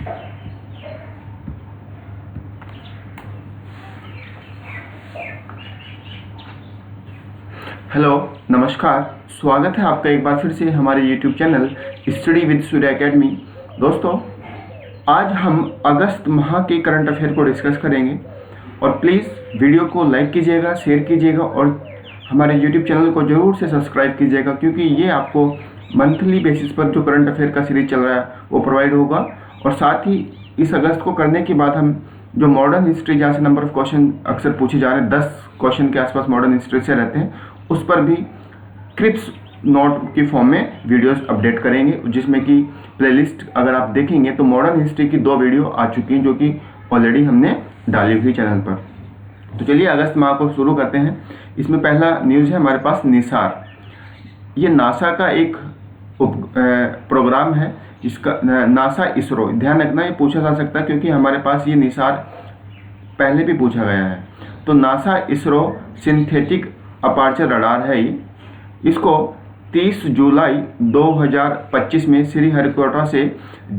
Hello, नमस्कार। स्वागत है आपका एक बार फिर से हमारे YouTube channel study with Surya academy. दोस्तों, आज हम अगस्त माह के करंट अफेयर को डिस्कस करेंगे और प्लीज़ वीडियो को लाइक कीजिएगा, शेयर कीजिएगा और हमारे YouTube चैनल को ज़रूर से सब्सक्राइब कीजिएगा, क्योंकि ये आपको मंथली बेसिस पर जो करंट अफेयर का सीरीज चल रहा है वो प्रोवाइड होगा। और साथ ही इस अगस्त को करने के बाद हम जो मॉडर्न हिस्ट्री, जहाँ से नंबर ऑफ क्वेश्चन अक्सर पूछे जा रहे हैं, 10 क्वेश्चन के आसपास मॉडर्न हिस्ट्री से रहते हैं, उस पर भी क्रिप्स नोट की फॉर्म में वीडियोस अपडेट करेंगे, जिसमें कि प्लेलिस्ट अगर आप देखेंगे तो मॉडर्न हिस्ट्री की 2 वीडियो आ चुकी हैं, जो कि ऑलरेडी हमने डाली हुई चैनल पर। तो चलिए अगस्त माह को शुरू करते हैं। इसमें पहला न्यूज़ है हमारे पास निसार। ये नासा का एक प्रोग्राम है, जिसका नासा इसरो, ध्यान रखना ये पूछा जा सकता है क्योंकि हमारे पास ये निसार पहले भी पूछा गया है। तो NASA ISRO synthetic aperture radar है ये। इसको 30 जुलाई 2025 में श्रीहरिकोटा से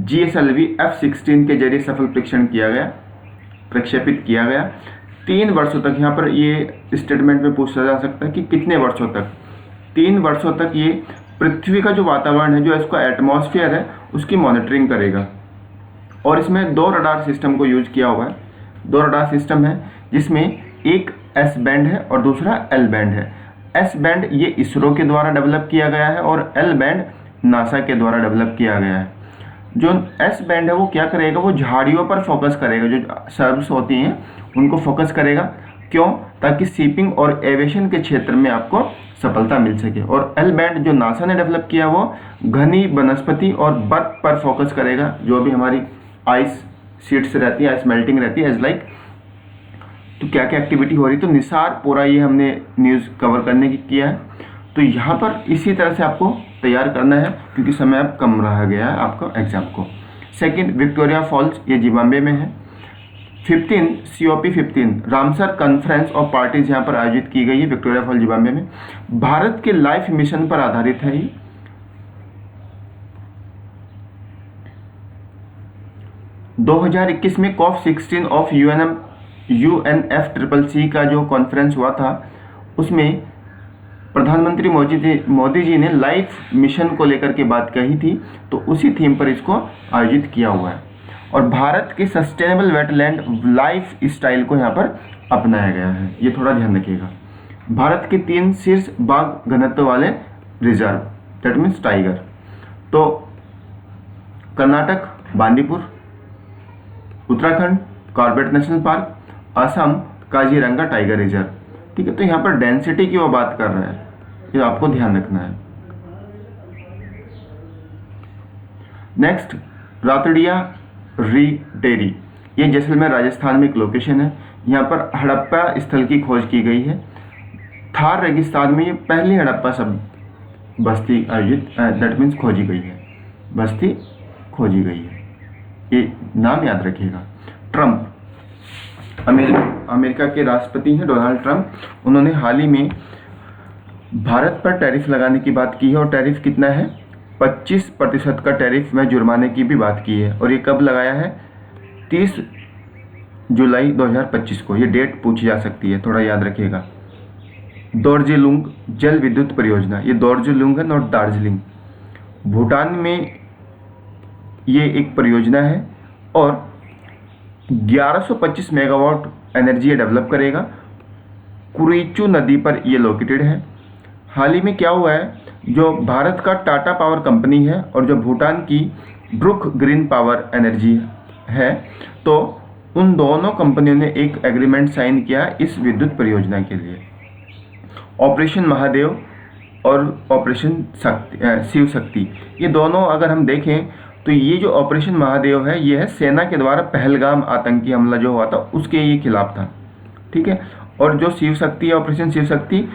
GSLV F-16 के जरिए सफल प्रक्षेपित किया गया। 3 वर्षों तक, यहाँ पर ये स्टेटमेंट में पूछा जा सकता है कि कितने वर्षों तक। 3 वर्षों तक ये पृथ्वी का जो वातावरण है, जो इसका एटमॉस्फेयर है, उसकी मॉनिटरिंग करेगा। और इसमें 2 रडार सिस्टम को यूज किया हुआ है। 2 रडार सिस्टम है, जिसमें एक S बैंड है और दूसरा L बैंड है। S बैंड ये इसरो के द्वारा डेवलप किया गया है और L बैंड नासा के द्वारा डेवलप किया गया है। जो S बैंड है वो क्या करेगा, वो झाड़ियों पर फोकस करेगा, जो सर्व्स होती हैं उनको फोकस करेगा। क्यों? ताकि शिपिंग और एविएशन के क्षेत्र में आपको सफलता मिल सके। और L बैंड जो नासा ने डेवलप किया वो घनी वनस्पति और बर्फ पर फोकस करेगा, जो भी हमारी आइस शीट्स रहती है, आइस मेल्टिंग रहती है, एज लाइक। तो क्या क्या एक्टिविटी हो रही, तो निसार पूरा ये हमने न्यूज़ कवर करने की किया है। तो यहाँ पर इसी तरह से आपको तैयार करना है, क्योंकि समय अब कम रह गया है आपका एग्जाम को। सेकंड, विक्टोरिया फॉल्स, ये जिम्बाब्वे में है। 15 COP15 Ramsar conference of parties यहाँ पर आयोजित की गई है विक्टोरिया फॉल्स जिम्बाब्वे में। भारत के लाइफ मिशन पर आधारित है ये। 2021 में COP16 ऑफ UNFCCC का जो कॉन्फ्रेंस हुआ था, उसमें प्रधानमंत्री मोदी जी ने लाइफ मिशन को लेकर के बात कही थी, तो उसी थीम पर इसको आयोजित किया हुआ है। और भारत के सस्टेनेबल वेटलैंड लाइफ स्टाइल को यहाँ पर अपनाया गया है, ये थोड़ा ध्यान रखिएगा। भारत के 3 शीर्ष बाघ घनत्व वाले रिजर्व, दैट मीन्स टाइगर, तो Karnataka Bandipur, Uttarakhand Corbett national park, Assam Kaziranga tiger reserve. ठीक है, तो यहाँ पर डेंसिटी की वो बात कर रहे हैं, ये आपको ध्यान रखना है। नेक्स्ट, रातड़िया री-टेरी, ये जैसलमेर राजस्थान में एक लोकेशन है। यहाँ पर हड़प्पा स्थल की खोज की गई है। थार रेगिस्तान में ये पहली हड़प्पा सब बस्ती आयोजित, दैट मीन्स खोजी गई है, बस्ती खोजी गई है, ये नाम याद रखिएगा। ट्रंप, अमेरिका के राष्ट्रपति हैं डोनाल्ड ट्रंप। उन्होंने हाल ही में भारत पर टैरिफ लगाने की बात की है, और टैरिफ कितना है, 25% का टैरिफ में जुर्माने की भी बात की है। और ये कब लगाया है, 30 जुलाई 2025 को। ये डेट पूछी जा सकती है, थोड़ा याद रखिएगा। दोर्जिलुंग जल विद्युत परियोजना, ये दोर्जिलुंग है, नॉट दार्जिलिंग, भूटान में ये एक परियोजना है और 1125 मेगावाट एनर्जी डेवलप करेगा। कुरीचू नदी पर ये लोकेटेड है। हाल ही में क्या हुआ है, जो भारत का टाटा पावर कंपनी है और जो भूटान की ब्रुक ग्रीन पावर एनर्जी है, तो उन दोनों कंपनियों ने एक एग्रीमेंट साइन किया इस विद्युत परियोजना के लिए। ऑपरेशन महादेव और ऑपरेशन शिव शक्ति, ये दोनों अगर हम देखें तो ये जो ऑपरेशन महादेव है, ये है सेना के द्वारा पहलगाम आतंकी हमला जो हुआ था उसके ये खिलाफ था। ठीक है, और जो शिव शक्ति है, ऑपरेशन शिव शक्ति,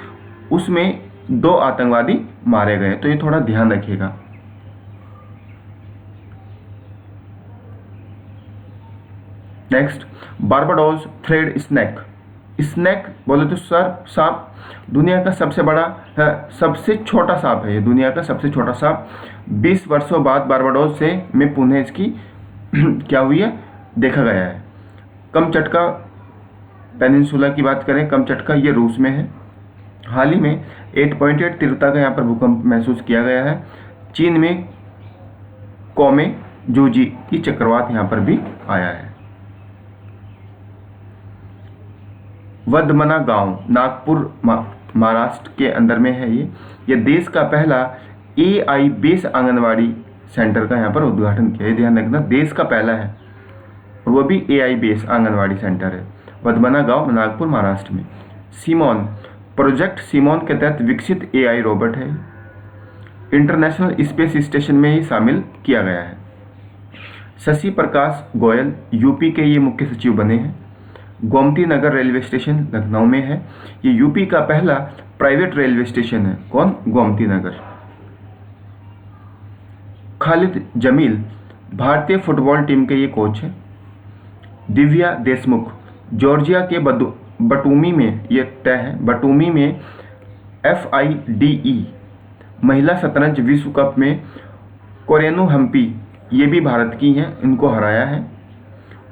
उसमें 2 आतंकवादी मारे गए, तो ये थोड़ा ध्यान रखिएगा। Next, Barbados thread snake. Snake बोले तो सांप, दुनिया का सबसे बड़ा, सबसे छोटा सांप है ये, दुनिया का सबसे छोटा सांप। 20 वर्षों बाद बारबाडोस में पुनः इसकी क्या हुई है, देखा गया है। कमचटका पेनिनसुला की बात करें, कमचटका ये रूस में है। हाल ही में 8.8 तीव्रता का यहाँ पर भूकंप महसूस किया गया है। चीन में कोमे जोजी की चक्रवात यहाँ पर भी आया है। वदमना गांव नागपुर महाराष्ट्र के अंदर में है। ये देश का पहला AI बेस आंगनवाड़ी सेंटर का यहाँ पर उद्घाटन किया है। ध्यान रखना, देश का पहला है और वो भी AI बेस आंगनवाड़ी सेंटर है, वदमना गांव नागपुर महाराष्ट्र में। सीमोन प्रोजेक्ट सीमोन के तहत विकसित AI रोबोट है। इंटरनेशनल स्पेस स्टेशन में ही शामिल किया गया है। शशि प्रकाश गोयल यूपी के ये मुख्य सचिव बने हैं। गोमती नगर रेलवे स्टेशन लखनऊ में है। ये यूपी का पहला प्राइवेट रेलवे स्टेशन है। कौन? गोमती नगर। खालिद जमील भारतीय फुटबॉल टीम के ये कोच हैं। दिव्या देशमुख जॉर्जिया के बटूमी में ये तय है। बटूमी में FIDE महिला शतरंज विश्व कप में कोरेनु हम्पी ये भी भारत की हैं, इनको हराया है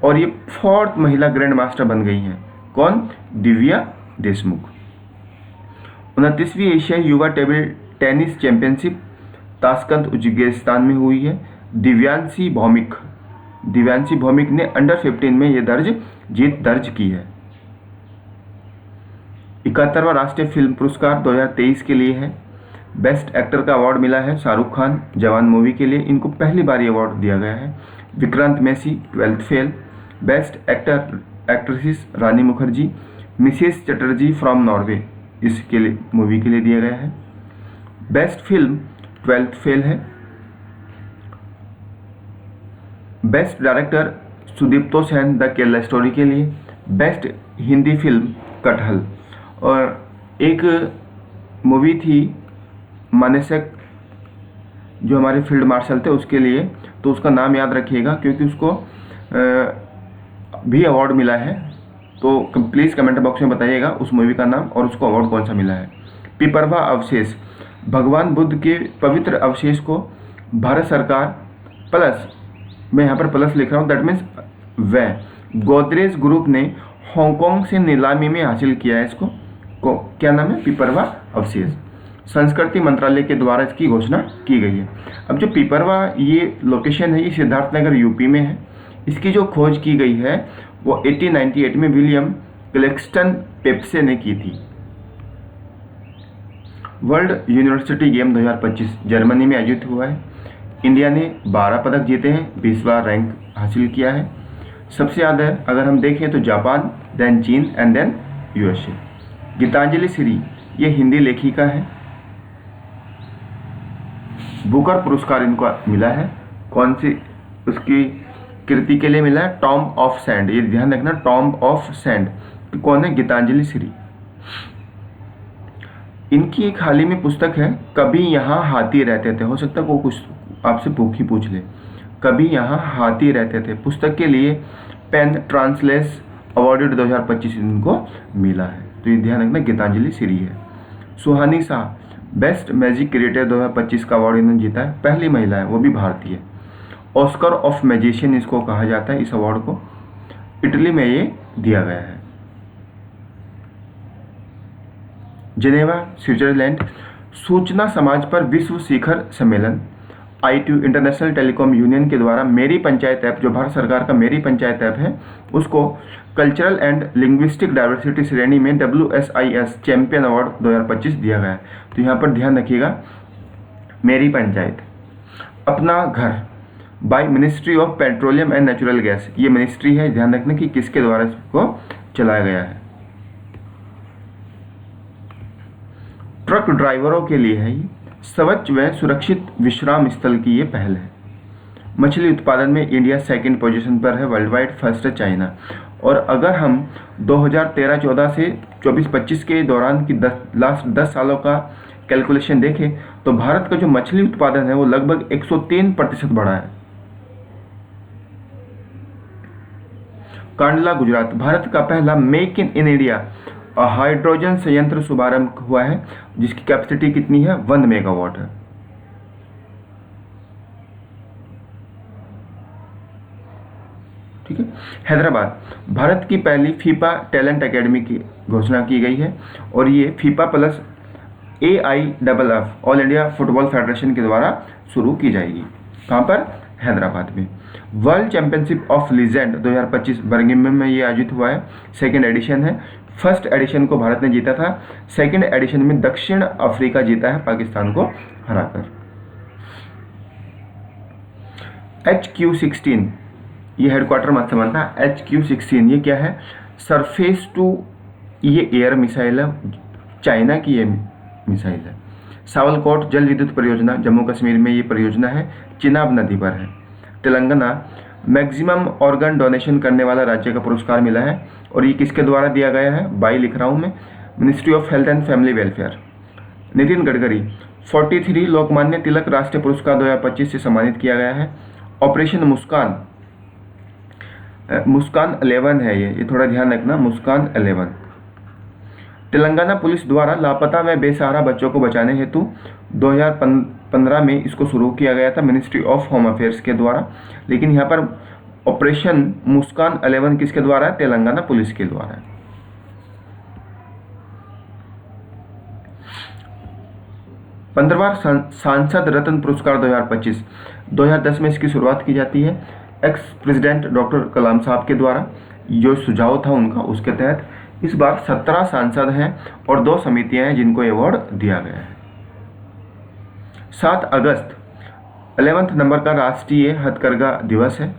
और ये 4th महिला ग्रैंड मास्टर बन गई हैं। कौन? दिव्या देशमुख। 29वीं एशियाई युवा table tennis championship Tashkent Uzbekistan में हुई है। दिव्यांशी भौमिक ने अंडर 15 में ये जीत दर्ज की है। 71वां राष्ट्रीय फिल्म पुरस्कार 2023 के लिए है। बेस्ट एक्टर का अवार्ड मिला है शाहरुख खान जवान मूवी के लिए, इनको पहली बार ये अवार्ड दिया गया है। Vikrant Massey 12th fail. Best actresses Rani Mukherjee, Mrs Chatterjee from Norway इसके लिए मूवी के लिए दिया गया है। बेस्ट फिल्म 12th फेल है। Best director Sudipto Sen the Kerala story के लिए। बेस्ट हिंदी फिल्म कटहल। और एक मूवी थी मानेसक जो हमारे फील्ड मार्शल थे उसके लिए, तो उसका नाम याद रखिएगा क्योंकि उसको भी अवार्ड मिला है। तो प्लीज़ कमेंट बॉक्स में बताइएगा उस मूवी का नाम और उसको अवार्ड कौन सा मिला है। पिपरवा अवशेष भगवान बुद्ध के पवित्र अवशेष को भारत सरकार प्लस, मैं यहाँ पर प्लस लिख रहा हूँ, दैट मीन्स गोदरेज ग्रुप ने हांगकांग से नीलामी में हासिल किया है। इसको क्या नाम है? पिपरवा अवशेष। संस्कृति मंत्रालय के द्वारा इसकी घोषणा की गई है। अब जो पिपरवा ये लोकेशन है ये सिद्धार्थनगर यूपी में है। इसकी जो खोज की गई है वो 1898 में विलियम क्लेक्सटन पेप्से ने की थी। वर्ल्ड यूनिवर्सिटी गेम 2025 जर्मनी में आयोजित हुआ है। इंडिया ने 12 पदक जीते हैं, 20वां रैंक हासिल किया है। सबसे ज़्यादा अगर हम देखें तो जापान, देन चीन and then USA। Geetanjali Shree ये हिंदी लेखिका है। बुकर पुरस्कार इनको मिला है। कौन सी उसकी कृति के लिए मिला है? Tom of sand. ये ध्यान रखना, टॉम ऑफ सैंड। तो कौन है? गीतांजलि श्री। इनकी एक हाल ही में पुस्तक है कभी यहाँ हाथी रहते थे। हो सकता है वो कुछ आपसे पूछ ले। कभी यहाँ हाथी रहते थे पुस्तक के लिए पेन ट्रांसलेस अवार्ड 2025 इनको मिला है। तो ये ध्यान रखना, गीतांजलि श्री है। सुहानी शाह बेस्ट मैजिक क्रिएटर 2025 का अवार्ड इन्होंने जीता है। पहली महिला है, वो भी भारतीय। ऑस्कर ऑफ मैजिशियन इसको कहा जाता है। इस अवार्ड को इटली में ये दिया गया है। जिनेवा स्विट्जरलैंड सूचना समाज पर विश्व शिखर सम्मेलन ITU इंटरनेशनल टेलीकॉम यूनियन के द्वारा मेरी पंचायत ऐप, जो भारत सरकार का मेरी पंचायत ऐप है, उसको कल्चरल एंड लिंग्विस्टिक डाइवर्सिटी श्रेणी में WSIS चैंपियन अवार्ड 2025 दिया गया है। तो यहाँ पर ध्यान रखिएगा, मेरी पंचायत। अपना घर by ministry of petroleum and natural gas, ये मिनिस्ट्री है, ध्यान रखना कि किसके द्वारा इसको चलाया गया है। ट्रक ड्राइवरों के लिए है ये। स्वच्छ व सुरक्षित विश्राम स्थल की ये पहल है। मछली उत्पादन में इंडिया 2nd पोजीशन पर है, वर्ल्ड वाइड फर्स्ट है चाइना। और अगर हम 2013-14 से 24-25 के दौरान की लास्ट 10 सालों का कैलकुलेशन देखें तो भारत का जो मछली उत्पादन है वो लगभग 103% बढ़ा है। कांडला गुजरात भारत का पहला मेक इन इंडिया हाइड्रोजन संयंत्र शुभारंभ हुआ है, जिसकी कैपेसिटी कितनी है? 1 मेगावाट है। ठीक है। हैदराबाद, भारत की पहली फीफा टैलेंट एकेडमी की घोषणा की गई है और ये FIFA plus AIFF all India football federation के द्वारा शुरू की जाएगी। कहाँ पर? हैदराबाद में। World championship of legend 2025 Birmingham में ये आयोजित हुआ है, सेकेंड एडिशन है। फर्स्ट एडिशन को भारत ने जीता था, सेकेंड एडिशन में दक्षिण अफ्रीका जीता है पाकिस्तान को हराकर। HQ-16 ये हेडक्वार्टर मत समझना। HQ-16 ये क्या है? सरफेस टू ये एयर मिसाइल है, चाइना की ये मिसाइल है। सावलकोट जल विद्युत परियोजना जम्मू कश्मीर में ये परियोजना है, चिनाब नदी पर है। तेलंगाना, मैक्सिमम ऑर्गन डोनेशन करने वाला राज्य का पुरस्कार मिला है और ये किसके द्वारा दिया गया है? बाई लिख रहा हूँ मैं, ministry of health and family welfare. Nitin Gadkari, 43 Lokmanya Tilak राष्ट्रीय पुरस्कार 2025 से सम्मानित किया गया है। ऑपरेशन मुस्कान, मुस्कान 11 है ये थोड़ा ध्यान रखना, मुस्कान 11। तेलंगाना पुलिस द्वारा लापता व बेसहारा बच्चों को बचाने हेतु 2015 में इसको शुरू किया गया था मिनिस्ट्री ऑफ होम अफेयर्स के द्वारा, लेकिन यहाँ पर ऑपरेशन मुस्कान 11 किसके द्वारा है? तेलंगाना पुलिस के द्वारा है। पंद्रहवां सांसद रत्न पुरस्कार 2025 2010 में इसकी शुरुआत की जाती है एक्स प्रेसिडेंट डॉक्टर कलाम साहब के द्वारा। जो सुझाव था उनका, उसके तहत इस बार 17 सांसद हैं और 2 समितियां हैं जिनको अवार्ड दिया गया है। 7 अगस्त 11वें नंबर का राष्ट्रीय हथकरघा दिवस है,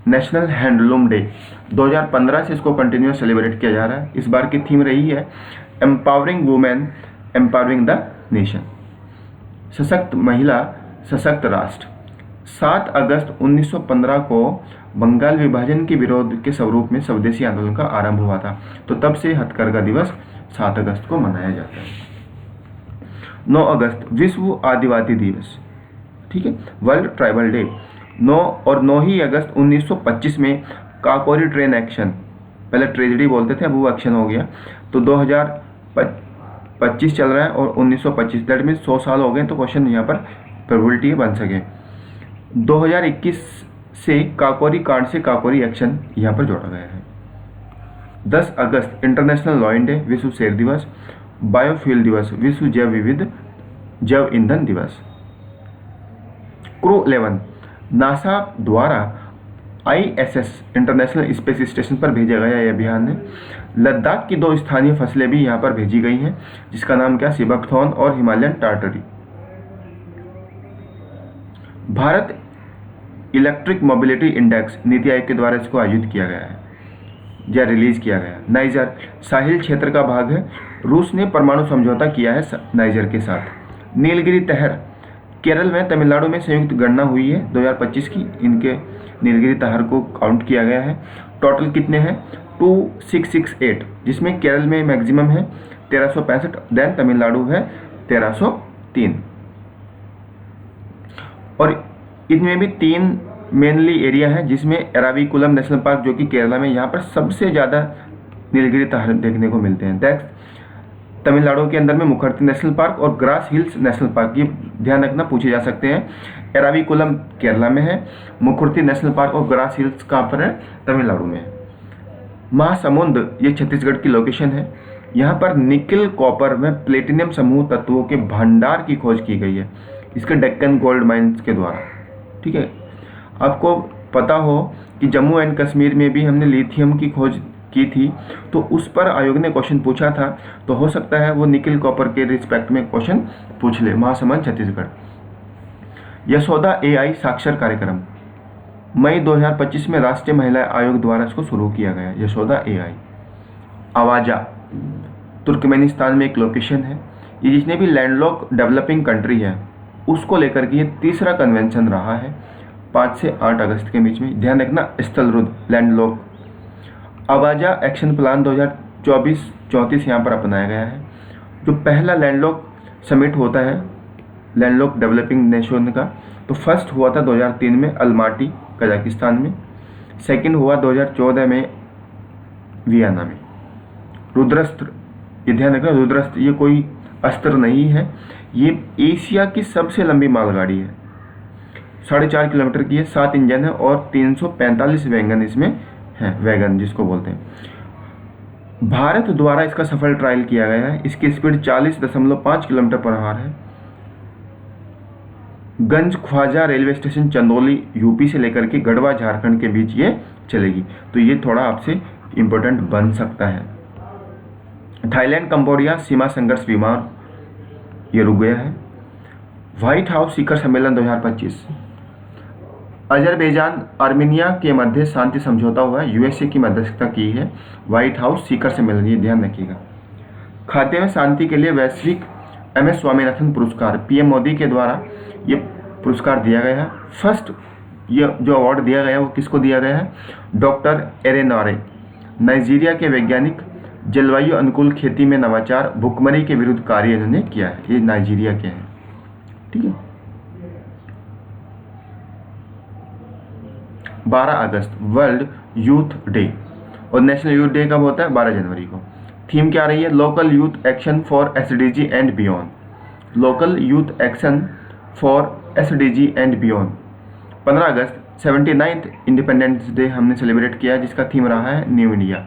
नेशनल हैंडलूम डे। 2015 से इसको कंटिन्यूस सेलिब्रेट किया जा रहा है। इस बार की थीम रही है empowering women empowering the nation, सशक्त महिला सशक्त राष्ट्र। 7 अगस्त 1915 को बंगाल विभाजन के विरोध के स्वरूप में स्वदेशी आंदोलन का आरंभ हुआ था, तो तब से हथकरघा दिवस 7 अगस्त को मनाया जाता है। 9 अगस्त विश्व आदिवासी दिवस, ठीक है, वर्ल्ड ट्राइबल डे। 9 ही अगस्त 1925 में काकोरी ट्रेन एक्शन, पहले ट्रेजेडी बोलते थे अब वो एक्शन हो गया, तो 2025 चल रहा है और 1925 दैट मीन्स 100 साल हो गए, तो क्वेश्चन यहाँ पर प्रोबेबिलिटी बन सके। 2021 से काकोरी कांड से काकोरी एक्शन यहाँ पर जोड़ा गया है। 10 अगस्त इंटरनेशनल लॉयन डे, विश्व शेर दिवस। बायोफ्यूल दिवस, विश्व जैव ईंधन दिवस। क्रू 11 नासा द्वारा ISS इंटरनेशनल स्पेस स्टेशन पर भेजा गया यह अभियान है। लद्दाख की 2 स्थानीय फसलें भी यहाँ पर भेजी गई हैं, जिसका नाम क्या? सिबकथॉर्न और Himalayan Tartary. Bharat electric mobility index NITI Aayog के द्वारा इसको आयोजित किया गया है या रिलीज किया गया। नाइजर साहिल क्षेत्र का भाग है, रूस ने परमाणु समझौता किया है नाइजर के साथ। नीलगिरी तहर केरल में तमिलनाडु में संयुक्त गणना हुई है 2025 की, इनके नीलगिरी तहर को काउंट किया गया है। टोटल कितने हैं? 2668, जिसमें केरल में मैक्सिमम है 1365, देन तमिलनाडु है 1303, और इनमें भी 3 मेनली एरिया है, जिसमें एराविकुलम नेशनल पार्क जो कि केरला में, यहाँ पर सबसे ज़्यादा नीलगिरी तहर देखने को मिलते हैं। दैट तमिलनाडु के अंदर में मुखर्ती नेशनल पार्क और ग्रास हिल्स नेशनल पार्क, ये ध्यान रखना, पूछे जा सकते हैं। एराविकुलम केरला में है, मुखर्ती नेशनल पार्क और ग्रास हिल्स कहाँ पर है? तमिलनाडु में है। महासमुंद ये छत्तीसगढ़ की लोकेशन है। यहाँ पर निकिल, कॉपर व प्लेटिनियम समूह तत्वों के भंडार की खोज की गई है इसके डेक्कन गोल्ड माइंस के द्वारा, ठीक है। आपको पता हो कि जम्मू एंड कश्मीर में भी हमने लिथियम की खोज की थी, तो उस पर आयोग ने क्वेश्चन पूछा था, तो हो सकता है वो निकिल कॉपर के रिस्पेक्ट में क्वेश्चन पूछ ले। महासमुंद छत्तीसगढ़। यशोदा AI साक्षर कार्यक्रम मई 2025 में राष्ट्रीय महिला आयोग द्वारा इसको शुरू किया गया। यशोदा AI। आवाजा तुर्कमेनिस्तान में एक लोकेशन है। ये जितने भी लैंडलॉक डेवलपिंग कंट्री है उसको लेकर के ये तीसरा कन्वेंशन रहा है 5 से 8 अगस्त के बीच में। ध्यान रखना, स्थलरुद्ध लैंडलॉक। आवाजा एक्शन प्लान 2024-34 यहाँ पर अपनाया गया है। जो पहला लैंडलॉक समिट होता है लैंडलॉक डेवलपिंग नेशन का, तो फर्स्ट हुआ था 2003 में अलमाटी कजाकिस्तान में, सेकंड हुआ 2014 में वियना में। रुद्रस्त्र, ये ध्यान रखना, रुद्रस्त्र ये कोई अस्त्र नहीं है, ये एशिया की सबसे लंबी मालगाड़ी है। 4.5 किलोमीटर की है, 7 इंजन है और 345 वैगन इसमें है, वैगन जिसको बोलते हैं। भारत द्वारा इसका सफल ट्रायल किया गया है। इसकी स्पीड 40.5 किलोमीटर पर आवर है। Ganj Khwaja railway station Chandauli UP से लेकर के गढ़वा झारखंड के बीच ये चलेगी, तो ये थोड़ा आपसे इम्पोर्टेंट बन सकता है। थाईलैंड कंबोडिया सीमा संघर्ष विमान ये रुक गया है। व्हाइट हाउस शिखर सम्मेलन 2025, अजरबैजान आर्मेनिया के मध्य शांति समझौता हुआ है, यूएसए की मध्यस्थता की है। व्हाइट हाउस शिखर सम्मेलन, ये ध्यान रखिएगा। खाते में शांति के लिए वैश्विक MS स्वामीनाथन पुरस्कार PM मोदी के द्वारा ये पुरस्कार दिया गया है। फर्स्ट ये जो अवार्ड दिया गया है वो किसको दिया गया है? डॉक्टर एरेनारे, नाइजीरिया के वैज्ञानिक, जलवायु अनुकूल खेती में नवाचार, भुखमरी के विरुद्ध कार्य इन्होंने किया है। ये नाइजीरिया के हैं, ठीक है। 12 अगस्त वर्ल्ड यूथ डे, और नेशनल यूथ डे कब होता है? 12 जनवरी को। थीम क्या रही है? Local youth action for SDG and beyond. Local youth action for SDG and beyond. 15 August 79th independence day हमने सेलिब्रेट किया, जिसका थीम रहा है new India.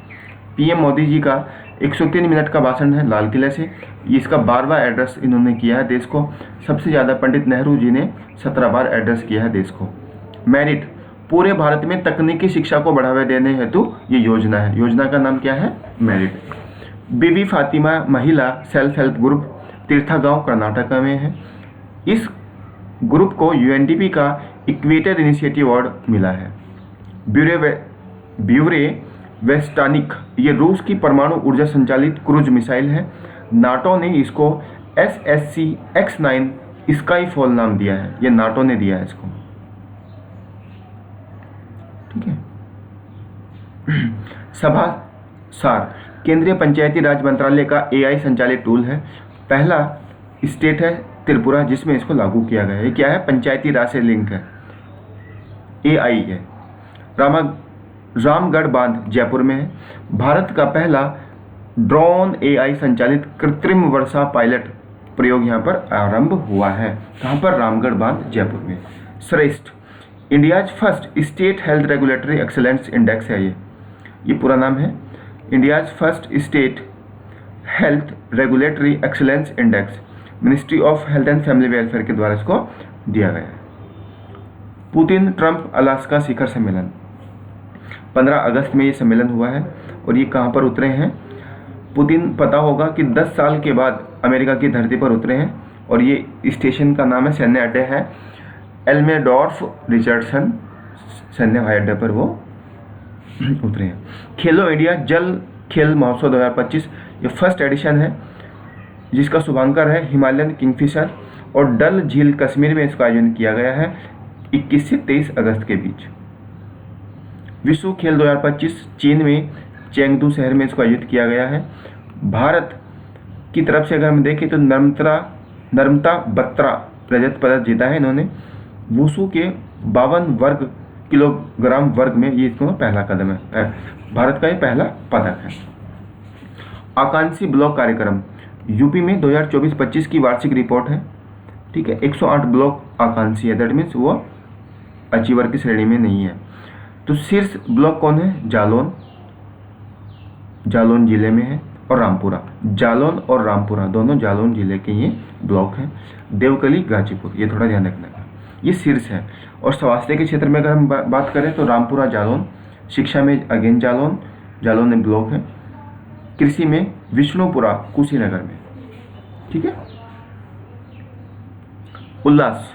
PM Modi ji का 103 मिनट का भाषण है लाल किले से। इसका 12वां एड्रेस इन्होंने किया है देश को। सबसे ज़्यादा पंडित नेहरू जी ने 17 बार एड्रेस किया है देश को। मेरिट, पूरे भारत में तकनीकी शिक्षा को बढ़ावा देने हेतु ये योजना है। योजना का नाम क्या है? मेरिट। बीबी फातिमा महिला सेल्फ हेल्प ग्रुप तीर्था गांव कर्नाटक में है। इस ग्रुप को UNDP का इक्वेटर इनिशिएटिव अवार्ड मिला है। ब्यूरे वेस्टानिक ये रूस की परमाणु ऊर्जा संचालित क्रूज मिसाइल है। नाटो ने इसको SSC X9 स्काईफॉल नाम दिया है, ये नाटो ने दिया है इसको, ठीक है। सभा सार, केंद्रीय पंचायती राज मंत्रालय का AI संचालित टूल है। पहला स्टेट है त्रिपुरा जिसमें इसको लागू किया गया है। ये क्या है? पंचायती राज से लिंक है, AI है। रामगढ़ बांध जयपुर में है। भारत का पहला ड्रोन AI संचालित कृत्रिम वर्षा पायलट प्रयोग यहाँ पर आरंभ हुआ है। कहाँ पर? रामगढ़ बांध जयपुर में। श्रेष्ठ, India's first state health regulatory excellence index है ये पूरा नाम है। India's first state health regulatory excellence index, ministry of health and family welfare के द्वारा इसको दिया गया है। पुतिन ट्रंप अलास्का शिखर सम्मेलन, 15 अगस्त में ये सम्मेलन हुआ है। और ये कहाँ पर उतरे हैं? पुतिन पता होगा कि 10 साल के बाद अमेरिका की धरती पर उतरे हैं, और ये स्टेशन का नाम है, सैन्य अड्डे है एल्मेडॉर्फ रिचर्डसन सैन्य हवाई अड्डे पर वो उतरे हैं। खेलो इंडिया जल खेल महोत्सव 2025 ये फर्स्ट एडिशन है, जिसका शुभांकर है हिमालयन किंगफिशर, और डल झील कश्मीर में इसका आयोजन किया गया है 21 से 23 अगस्त के बीच। विश्व खेल 2025 चीन में चेंगडू शहर में इसको आयोजित किया गया है। भारत की तरफ से अगर हम देखें तो नर्मता बत्रा रजत पदक जीता है इन्होंने। वुशु के 52 वर्ग किलोग्राम वर्ग में ये इसको पहला कदम है, भारत का ये पहला पदक है। आकांक्षी ब्लॉक कार्यक्रम यूपी में 2024-25 की वार्षिक रिपोर्ट है, ठीक है। 108 ब्लॉक आकांक्षी है, दैट मीन्स वो अचीवर की श्रेणी में नहीं है। तो शीर्ष ब्लॉक कौन है? जालौन जिले में है, और रामपुरा। जालौन और रामपुरा दोनों जालौन जिले के ये ब्लॉक हैं। देवकली गाजीपुर, ये थोड़ा ध्यान रखना है, ये शीर्ष है। और स्वास्थ्य के क्षेत्र में अगर हम बात करें तो रामपुरा जालौन, शिक्षा में अगेन जालौन में ब्लॉक है, कृषि में विष्णुपुरा कुशीनगर में, ठीक है। उल्लास,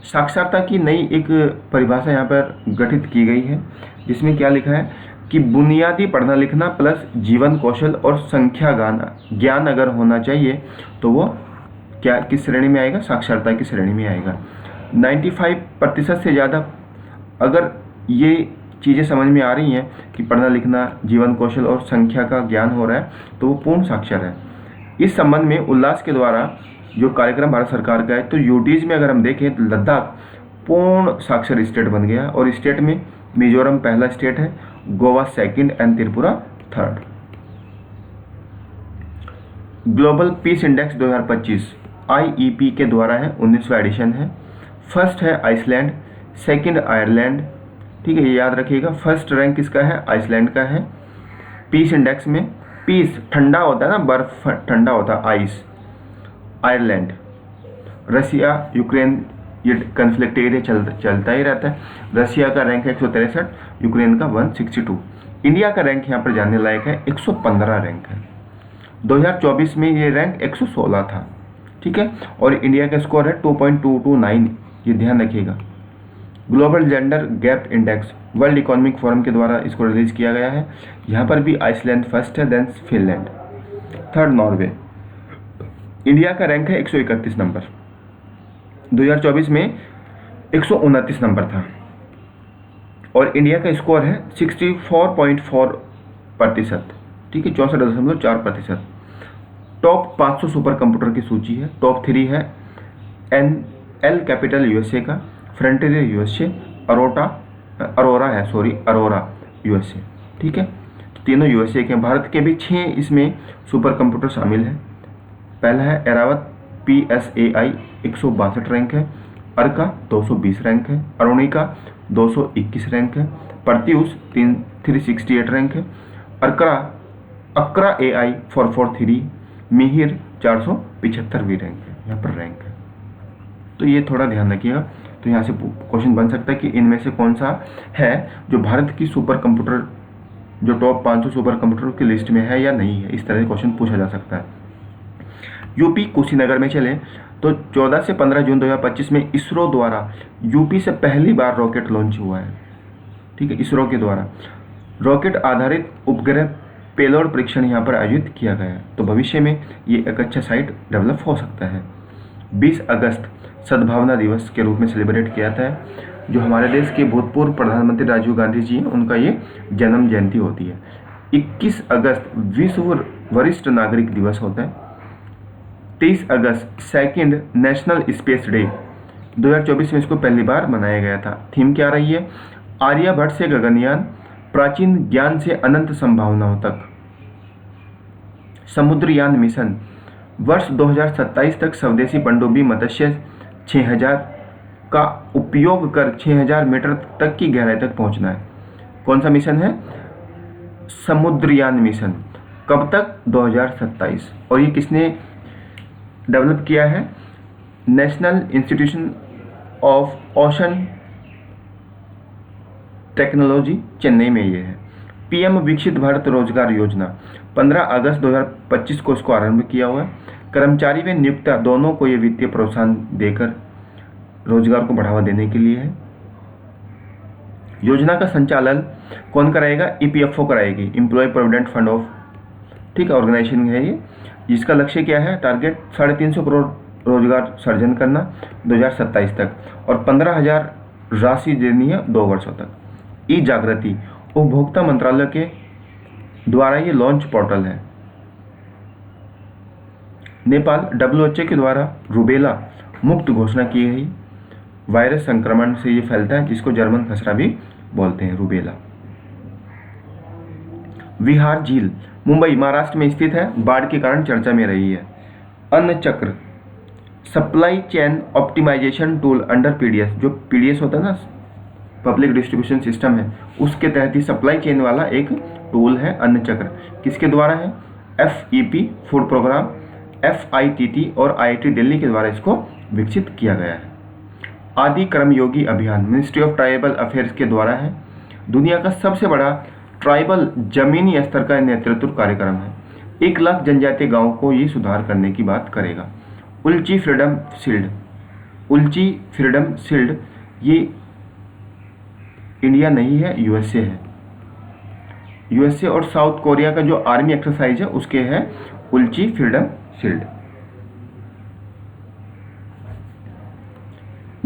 साक्षरता की नई एक परिभाषा यहाँ पर गठित की गई है, जिसमें क्या लिखा है कि बुनियादी पढ़ना लिखना प्लस जीवन कौशल और संख्या ज्ञान अगर होना चाहिए तो वो क्या किस श्रेणी में आएगा? साक्षरता की श्रेणी में आएगा। 95% से ज़्यादा अगर ये चीज़ें समझ में आ रही हैं कि पढ़ना लिखना, जीवन कौशल और संख्या का ज्ञान हो रहा है तो वो पूर्ण साक्षर है। इस संबंध में उल्लास के द्वारा जो कार्यक्रम भारत सरकार का है, तो यूटीज में अगर हम देखें तो लद्दाख पूर्ण साक्षर स्टेट बन गया, और स्टेट में मिजोरम पहला स्टेट है, Goa second and Tripura third. Global peace index 2025 IEP के द्वारा है, 19वां एडिशन है। फर्स्ट है आइसलैंड, सेकंड आयरलैंड, ठीक है, ये याद रखिएगा। फर्स्ट रैंक किसका है? आइसलैंड का है। पीस इंडेक्स में, पीस ठंडा होता है ना, बर्फ ठंडा होता है, आइस, आयरलैंड। रसिया यूक्रेन, ये कन्फ्लिक्ट एरिया चलता ही रहता है। रसिया का रैंक है 163, यूक्रेन का 162। इंडिया का रैंक यहाँ पर जानने लायक है, 115 रैंक है। 2024 में ये रैंक 116 था, ठीक है। और इंडिया का स्कोर है 2.229, ये ध्यान रखिएगा। Global gender gap index world economic forum के द्वारा इसको रिलीज किया गया है। यहाँ पर भी आइसलैंड फर्स्ट है, then Finland, third Norway. India का रैंक है 131 नंबर, 2024 में 129 नंबर था। और इंडिया का स्कोर है 64.4%, ठीक है, 64.4%। टॉप 500 सुपर कंप्यूटर की सूची है। टॉप 3 है एल कैपिटल यूएसए का, फ्रंटियर यूएसए, अरोरा यूएसए, ठीक है। तो तीनों यूएसए के। भारत के भी 6 इसमें सुपर कंप्यूटर शामिल है। पहला है एरावत PSAI, 162 रैंक है। अर्का 220 रैंक है। अरुणिका 221 रैंक है। प्रत्यूष 368 रैंक है। अक्रा AI 443, मिहिर 475वीं रैंक है, यहाँ पर रैंक है। तो ये थोड़ा ध्यान रखिएगा। तो यहाँ से क्वेश्चन बन सकता है कि इनमें से कौन सा है जो भारत की सुपर कंप्यूटर, जो टॉप 500 सुपर कंप्यूटर की लिस्ट में है या नहीं है, इस तरह से क्वेश्चन पूछा जा सकता है। यूपी कुशीनगर में चले तो 14 से 15 जून 2025 में इसरो द्वारा यूपी से पहली बार रॉकेट लॉन्च हुआ है, ठीक है। इसरो के द्वारा रॉकेट आधारित उपग्रह पेलोड परीक्षण यहाँ पर आयोजित किया गया है। तो भविष्य में ये एक अच्छा साइट डेवलप हो सकता है। 20 अगस्त सद्भावना दिवस के रूप में सेलिब्रेट किया जाता है। जो हमारे देश के भूतपूर्व प्रधानमंत्री राजीव गांधी जी हैं, उनका ये जन्म जयंती होती है। 21 अगस्त विश्व वरिष्ठ नागरिक दिवस होता है। 23 अगस्त सेकंड नेशनल स्पेस डे, 2024 में इसको पहली बार मनाया गया था। थीम क्या रही है? आर्यभट्ट से गगनयान, प्राचीन ज्ञान से अनंत संभावनाओं तक। समुद्रयान मिशन, वर्ष 2027 तक स्वदेशी पनडुब्बी मत्स्य 6000 का उपयोग कर 6000 मीटर तक की गहराई तक पहुंचना है। कौन सा मिशन है? समुद्रयान मिशन। कब तक? 2027। और ये किसने डेवलप किया है? National institution of ocean technology, Chennai में ये है। PM विकसित भारत रोजगार योजना, 15 अगस्त 2025 को इसको आरंभ किया हुआ है। कर्मचारी व नियोक्ता दोनों को ये वित्तीय प्रोत्साहन देकर रोजगार को बढ़ावा देने के लिए है। योजना का संचालन कौन कराएगा? EPFO कराएगी, एम्प्लॉय प्रोविडेंट फंड ऑफ, ठीक है, ऑर्गेनाइजेशन है ये। जिसका लक्ष्य क्या है? टारगेट 350 करोड़ रोजगार सृजन करना 2027 तक, और 15,000 राशि देनी है 2 वर्षों तक। ई जागृति, उपभोक्ता मंत्रालय के द्वारा ये लॉन्च पोर्टल है। नेपाल WHO के द्वारा रूबेला मुक्त घोषणा की गई। वायरस संक्रमण से ये फैलता है, जिसको जर्मन खसरा भी बोलते हैं, रूबेला। विहार झील मुंबई महाराष्ट्र में स्थित है, बाढ़ के कारण चर्चा में रही है। Anna Chakra, supply chain optimization tool under PDS, जो PDS होता है ना, पब्लिक डिस्ट्रीब्यूशन सिस्टम है, उसके तहत ही सप्लाई चेन वाला एक टूल है अन्न चक्र। किसके द्वारा है? FEP फूड प्रोग्राम, FITT और IIT दिल्ली के द्वारा इसको विकसित किया गया है। आदि कर्मयोगी अभियान मिनिस्ट्री ऑफ ट्राइबल अफेयर्स के द्वारा है। दुनिया का सबसे बड़ा ट्राइबल जमीनी स्तर का नेतृत्व कार्यक्रम है। 1 लाख जनजातीय गांवों को ये सुधार करने की बात करेगा। उल्ची फ्रीडम शील्ड ये इंडिया नहीं है, USA है। USA और साउथ कोरिया का जो आर्मी एक्सरसाइज है उसके है उल्ची फ्रीडम शील्ड।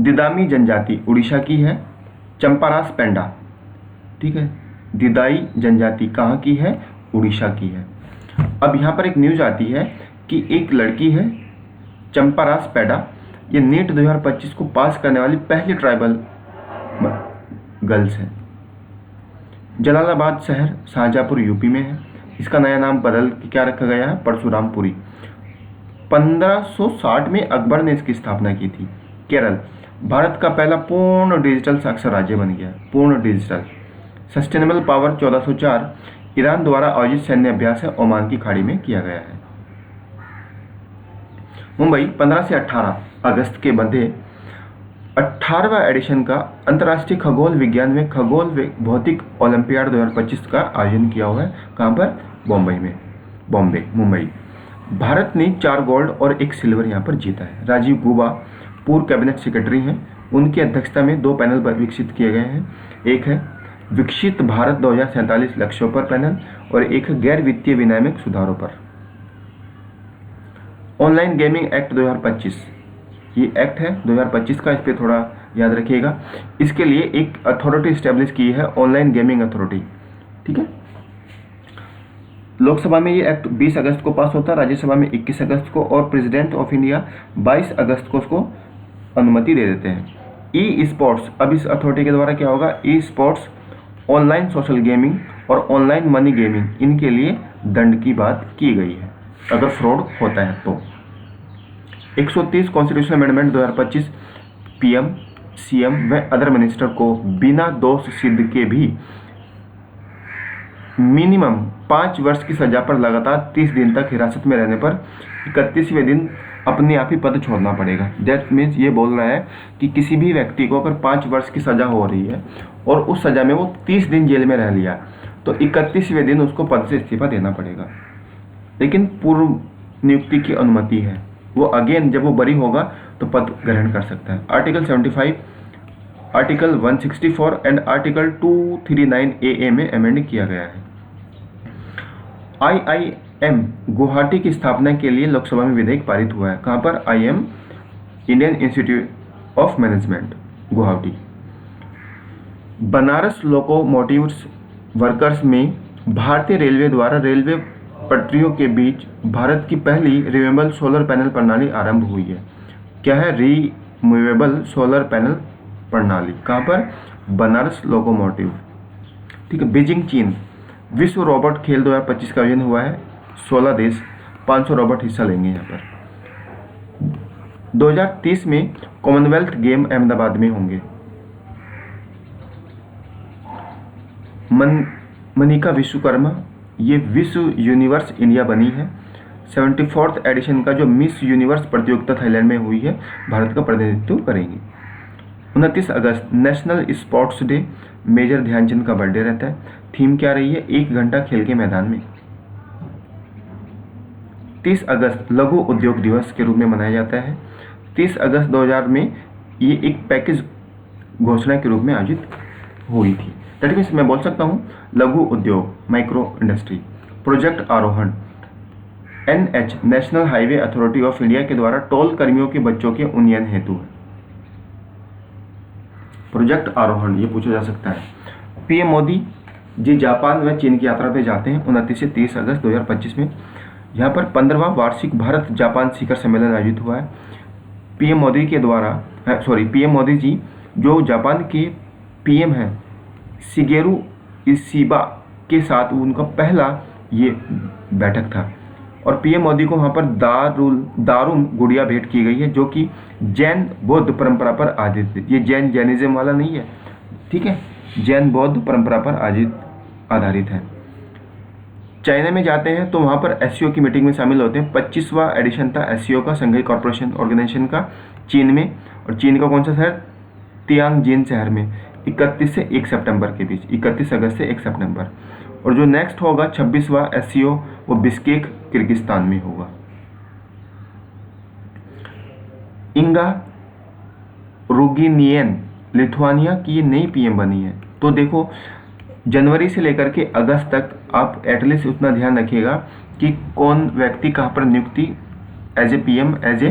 दिदामी जनजाति उड़ीसा की है। चंपारास पेंडा, ठीक है, दिदाई जनजाति कहाँ की है? उड़ीसा की है। अब यहाँ पर एक न्यूज आती है कि एक लड़की है चंपारास पेंडा, ये नीट 2025 को पास करने वाली पहली ट्राइबल गर्ल्स है। जलालाबाद शहर शाहजहाँपुर यूपी में है। इसका नया नाम बदल के क्या रखा गया है? परशुरामपुरी। 1560 में अकबर ने इसकी स्थापना की थी। केरल, भारत का पहला पूर्ण डिजिटल साक्षर राज्य बन गया, पूर्ण डिजिटल। सस्टेनेबल पावर 1404 ईरान द्वारा आयोजित सैन्य अभ्यास है, ओमान की खाड़ी में किया गया है। मुंबई 15 से 18 अगस्त के मध्य 18वां एडिशन का अंतर्राष्ट्रीय खगोल विज्ञान में खगोल भौतिक ओलंपियाड 2025 का आयोजन किया हुआ है। कहाँ पर? मुंबई। भारत ने 4 गोल्ड और 1 सिल्वर यहाँ पर जीता है। राजीव गुबा पूर्व कैबिनेट सेक्रेटरी हैं, उनकी अध्यक्षता में 2 पैनल विकसित किए गए हैं। एक है विकसित भारत 2047 लक्ष्यों पर पैनल और एक है गैर वित्तीय विनियामक सुधारों पर। ऑनलाइन गेमिंग एक्ट 2025, ये एक्ट है 2025 का, इस पर थोड़ा याद रखिएगा। इसके लिए एक अथॉरिटी स्टैब्लिश की है, ऑनलाइन गेमिंग अथॉरिटी। ठीक है, लोकसभा में ये एक्ट 20 अगस्त को पास होता है, राज्यसभा में 21 अगस्त को, और प्रेसिडेंट ऑफ इंडिया 22 अगस्त को उसको अनुमति दे देते हैं। ई स्पोर्ट्स, अब इस अथॉरिटी के द्वारा क्या होगा? E sports, online social gaming और ऑनलाइन मनी गेमिंग, इनके लिए दंड की बात की गई है अगर फ्रॉड होता है तो। 130 कॉन्स्टिट्यूशनल अमेंडमेंट 2025 पीएम, सीएम व अदर मिनिस्टर को बिना दोष सिद्ध के भी मिनिमम 5 वर्ष की सजा पर लगातार 30 दिन तक हिरासत में रहने पर 31वें दिन अपने आप ही पद छोड़ना पड़ेगा। दैट मीन्स ये बोल रहा है कि किसी भी व्यक्ति को अगर 5 वर्ष की सजा हो रही है और उस सजा में वो 30 दिन जेल में रह लिया तो 31वें दिन उसको पद से इस्तीफा देना पड़ेगा। लेकिन पूर्व नियुक्ति की अनुमति है, वो अगेन जब वो बरी होगा तो पद ग्रहण कर सकता है। Article 75, article 164 and article 239 AA में अमेंड किया गया है। IIM गुवाहाटी की स्थापना के लिए लोकसभा में विधेयक पारित हुआ है। कहाँ पर? IIM, Indian institute of management, Guwahati. Banaras locomotives workers में भारतीय रेलवे द्वारा रेलवे पटरियों के बीच भारत की पहली रिमूवेबल सोलर पैनल प्रणाली आरंभ हुई है। क्या है? रिमूवेबल सोलर पैनल प्रणाली। कहाँ पर? बनारस लोकोमोटिव। ठीक है। बीजिंग, चीन। विश्व रोबोट खेल 2025 का आयोजन हुआ है। 16 देश, 500 रोबोट हिस्सा लेंगे यहाँ पर। 2030 में कॉमनवेल्थ गेम अहमदाबाद में होंगे। मनिका विश्वकर्मा, ये विश्व यूनिवर्स इंडिया बनी है। 74th एडिशन का जो मिस यूनिवर्स प्रतियोगिता थाईलैंड में हुई है, भारत का प्रतिनिधित्व करेंगी। 29 अगस्त national sports day, major Dhyanchand का बर्थडे रहता है। थीम क्या रही है? 1 घंटा खेल के मैदान में। 30 अगस्त लघु उद्योग दिवस के रूप में मनाया जाता है। 30 अगस्त 2000 में ये एक पैकेज घोषणा के रूप में आयोजित हुई थी। दैट मीन्स मैं बोल सकता हूँ लघु उद्योग, माइक्रो इंडस्ट्री। प्रोजेक्ट आरोहण, NH national highway authority of India के द्वारा टोल कर्मियों के बच्चों के उन्नयन हेतु है। प्रोजेक्ट आरोहण ये पूछा जा सकता है। PM मोदी जी जापान व चीन की यात्रा पे जाते हैं 29 से 30 अगस्त 2025 में। यहाँ पर 15वां वार्षिक भारत जापान शिखर सम्मेलन आयोजित हुआ है। PM मोदी जी जो जापान के PM हैं शिगेरू इशिबा के साथ उनका पहला ये बैठक था और PM मोदी को वहाँ पर दारुम गुड़िया भेंट की गई है जो कि जैन बौद्ध परंपरा पर आधारित है। ये जैनिज्म वाला नहीं है, ठीक है, जैन बौद्ध परंपरा पर आधारित है। चाइना में जाते हैं तो वहाँ पर SCO की मीटिंग में शामिल होते हैं। 25वां एडिशन था SCO का, संघाई कॉर्पोरेशन ऑर्गेनाइजेशन का, चीन में। और चीन का कौन सा शहर? तियांजिन शहर में। 31 से 1 सितंबर के बीच, 31 अगस्त से 1 सितंबर। और जो नेक्स्ट होगा 26वां SCO वो बिश्केक किर्गिस्तान में होगा। इंगा रुगिनियन लिथुआनिया की ये नई PM बनी है। तो देखो जनवरी से लेकर के अगस्त तक आप एटलीस्ट उतना ध्यान रखिएगा कि कौन व्यक्ति कहाँ पर नियुक्ति as a PM, as a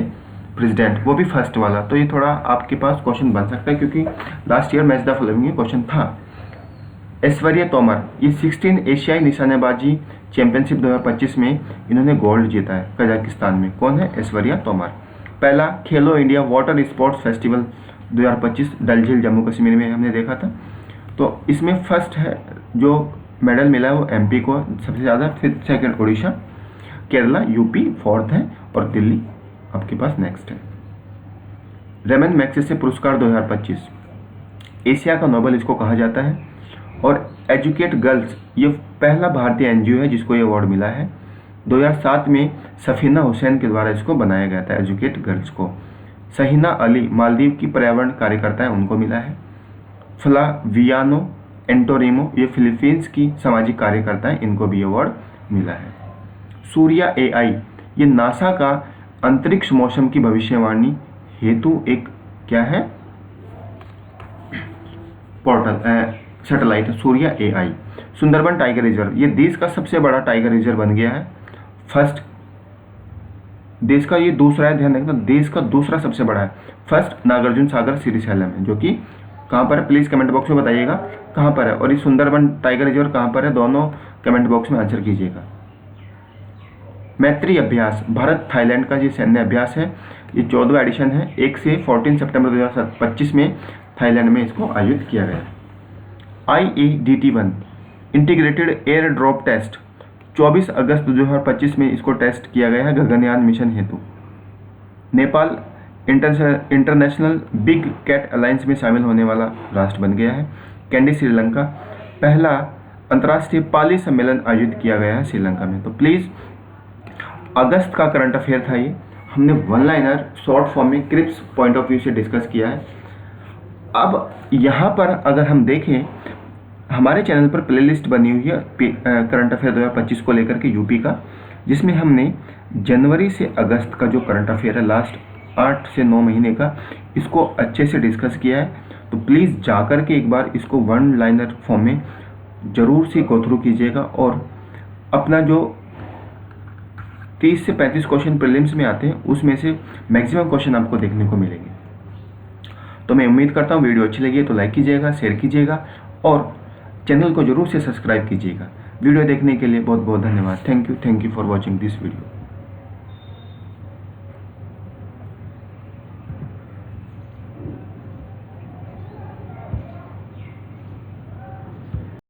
president, वो भी फर्स्ट वाला। तो ये थोड़ा आपके पास क्वेश्चन बन सकता है क्योंकि last year match the following में क्वेश्चन था। ऐश्वर्या तोमर, ये 16 एशियाई निशानेबाजी चैंपियनशिप 2025 में इन्होंने गोल्ड जीता है कजाकिस्तान में। कौन है? ऐश्वर्या तोमर। पहला खेलो इंडिया वाटर स्पोर्ट्स फेस्टिवल 2025 डल झील जम्मू कश्मीर में हमने देखा था। तो इसमें फर्स्ट है जो मेडल मिला है वो MP को सबसे ज़्यादा, फिर second Orissa, Kerala, UP fourth है और दिल्ली आपके पास नेक्स्ट है। रेमन मैग्सेसे पुरस्कार 2025, एशिया का नोबेल इसको कहा जाता है। और एजुकेट गर्ल्स ये पहला भारतीय एनजीओ है जिसको ये अवार्ड मिला है। 2007 में सफीना हुसैन के द्वारा इसको बनाया गया था एजुकेट गर्ल्स को। सहीना अली मालदीव की पर्यावरण कार्यकर्ता है, उनको मिला है। फ्लावियानो एंटोरिमो ये फिलीपींस की सामाजिक कार्यकर्ता है, इनको भी अवार्ड मिला है। सूर्या एआई ये नासा का अंतरिक्ष मौसम की भविष्यवाणी हेतु एक क्या है पोर्टल सैटेलाइट है, Surya AI. Sundarban tiger reserve ये देश का सबसे बड़ा टाइगर रिजर्व बन गया है। फर्स्ट देश का ये दूसरा है, ध्यान रखना, देश का दूसरा सबसे बड़ा है। फर्स्ट नागार्जुन सागर श्रीशैलम है, जो कि कहाँ पर है, प्लीज कमेंट बॉक्स में बताइएगा कहाँ पर है। और ये सुंदरबन टाइगर रिजर्व कहाँ पर है, दोनों कमेंट बॉक्स में आंसर कीजिएगा। मैत्री अभ्यास भारत थाईलैंड का ये सैन्य अभ्यास है, ये 14वां एडिशन है। 1 से 14 सितंबर 2025 में थाईलैंड में इसको आयोजित किया गया। IADT-1 integrated air drop test 24 अगस्त 2025 में इसको टेस्ट किया गया है गगनयान मिशन हेतु। Nepal international big cat alliance में शामिल होने वाला राष्ट्र बन गया है। कैंडी श्रीलंका पहला अंतर्राष्ट्रीय पाली सम्मेलन आयोजित किया गया है श्रीलंका में। तो प्लीज़ अगस्त का करंट अफेयर था ये, हमने वन लाइनर शॉर्ट फॉर्म में क्रिप्स पॉइंट ऑफ व्यू से डिस्कस किया है। अब यहाँ पर अगर हम देखें हमारे चैनल पर प्लेलिस्ट बनी हुई है करंट अफेयर 2025 को लेकर के यूपी का, जिसमें हमने जनवरी से अगस्त का जो करंट अफेयर है लास्ट 8 से 9 महीने का, इसको अच्छे से डिस्कस किया है। तो प्लीज़ जाकर के एक बार इसको वन लाइनर फॉर्म में ज़रूर से गो थ्रू कीजिएगा और अपना जो 30 से 35 क्वेश्चन प्रीलिम्स में आते हैं उसमें से मैक्सिमम क्वेश्चन आपको देखने को मिलेंगे। तो मैं उम्मीद करता हूँ वीडियो अच्छी लगी तो लाइक कीजिएगा, शेयर कीजिएगा और चैनल को जरूर से सब्सक्राइब कीजिएगा। वीडियो देखने के लिए बहुत बहुत धन्यवाद। Thank you for watching this video.